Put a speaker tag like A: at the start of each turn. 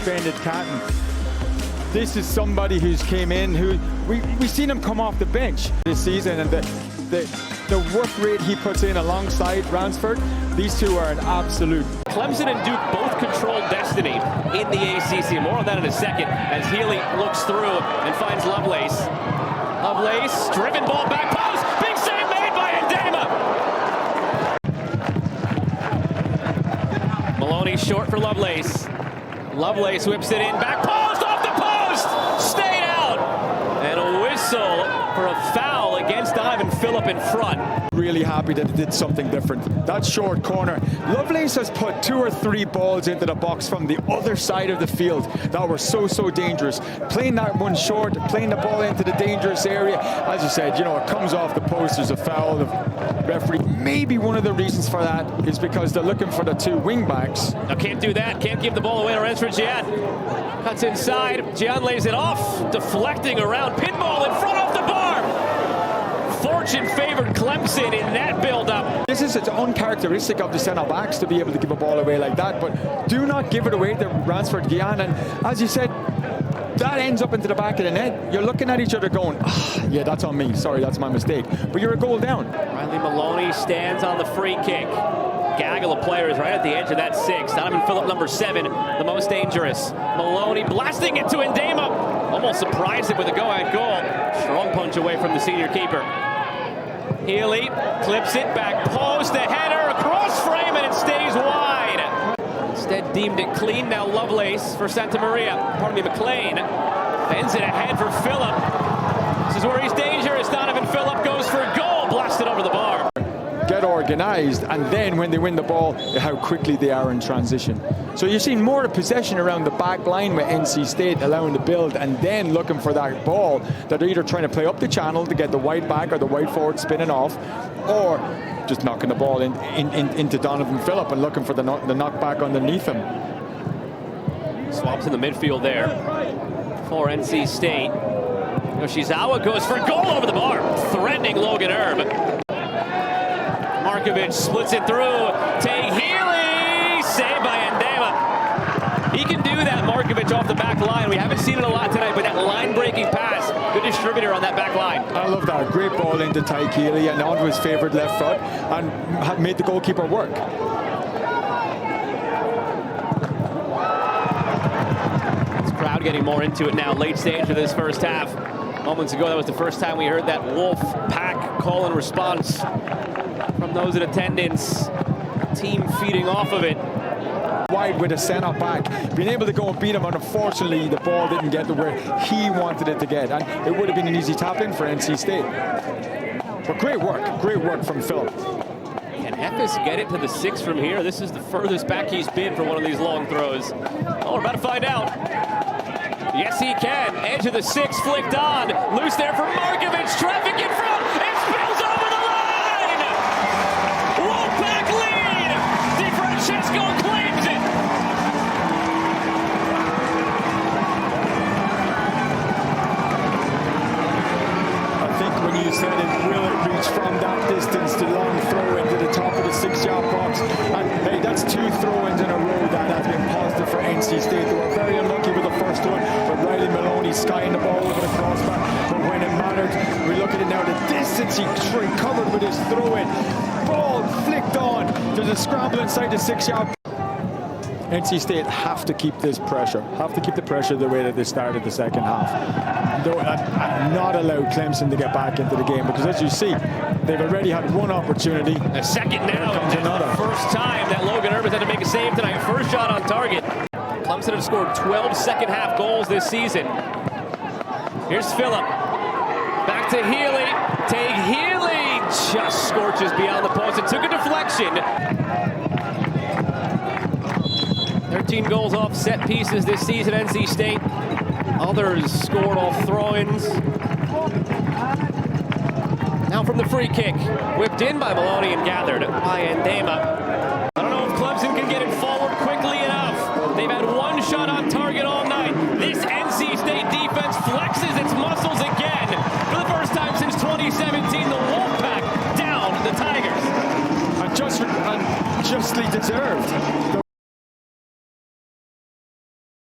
A: suspended Canton. This is somebody who's came in, who we've seen him come off the bench this season, and the work rate he puts in alongside Ransford, these two are an absolute.
B: Clemson and Duke both control destiny in the ACC. More on that in a second as Healy looks through and finds Lovelace. Lovelace, driven ball back post. Big save made by Ndema. Maloney short for Lovelace. Lovelace whips it in, back post, off the post, stayed out. And a whistle for a foul against Ivan Phillip in front.
A: Really happy that it did something different. That short corner. Lovelace has put 2 or 3 balls into the box from the other side of the field that were so dangerous. Playing that one short, playing the ball into the dangerous area. As you said, you know, it comes off the post, there's a foul. The referee, maybe one of the reasons for that is because they're looking for the 2 wing backs.
B: Now can't do that, can't give the ball away to Ransford Gian. Cuts inside, Gian lays it off, deflecting around, pinball in front of the bar. Fortune favored Clemson in that build-up.
A: This is its uncharacteristic of the centre-backs to be able to give a ball away like that, but do not give it away to Ransford Gian. And as you said, that ends up into the back of the net. You're looking at each other going, yeah, that's on me. Sorry, that's my mistake. But you're a goal down.
B: Riley Maloney stands on the free kick. Gaggle of players right at the edge of that 6. Donovan Phillip, number 7, the most dangerous. Maloney blasting it to Ndema. Almost surprised him with a go-ahead goal. Strong punch away from the senior keeper. Healy clips it, back post, the header, across frame, and it stays wide. Instead deemed it clean. Now Lovelace for Santa Maria. McLean bends it ahead for Phillip. This is where he's dangerous. Donovan Phillip goes for a goal, blasted over the bar.
A: Get organized, and then when they win the ball, how quickly they are in transition. So you're seeing more of possession around the back line with NC State allowing the build and then looking for that ball that they're either trying to play up the channel to get the wide back or the wide forward spinning off, or just knocking the ball into Donovan Phillip and looking for the knockback underneath him.
B: Swaps in the midfield there for NC State. Yoshizawa goes for a goal over the bar, threatening Logan Erb. Markovic splits it through. Tay Healy, saved by Ndema. He can do that, Markovic, off the back line. We haven't seen it a lot tonight, but that line-breaking pass, good distributor on that back line.
A: I love that. Great ball into Ty Healy and onto his favourite left foot and made the goalkeeper work.
B: This crowd getting more into it now, late stage of this first half. Moments ago, that was the first time we heard that Wolf Pack call and response from those in attendance. Team feeding off of it.
A: Wide with a centre back, being able to go and beat him, and unfortunately the ball didn't get to where he wanted it to get, and it would have been an easy tap in for NC State. But great work from Phillip.
B: Can Ephes get it to the 6 from here? This is the furthest back he's been for one of these long throws. Oh, we're about to find out. Yes, he can. Edge of the 6 flicked on. Loose there for Markovic. Traffic in front. It spills over the line. Wolfpack lead. DeFrancesco claims it.
A: I think when you said it, will it reach from that distance to long throw into the top of the 6-yard box? And hey, that's 2 throw-ins in a row that has been positive for NC State. They were very unlucky with the first one, but Riley Maloney skying the ball over the crossbar. But when it mattered, we look at it now, the distance he recovered with his throw-in. Ball flicked on. There's a scramble inside the 6-yard. NC State have to keep this pressure, have to keep the pressure the way that they started the second half. Not allow Clemson to get back into the game, because as you see, they've already had one opportunity.
B: A second now, and first time that Logan Erb has had to make a save tonight. First shot on target. Clemson have scored 12 second half goals this season. Here's Phillip. Back to Healy. Tay Healy just scorches beyond the post. It took a deflection. 13 goals off set pieces this season, NC State. Others scored off throw-ins. Now from the free kick, whipped in by Maloney and gathered by Ndema. I don't know if Clemson can get it falling.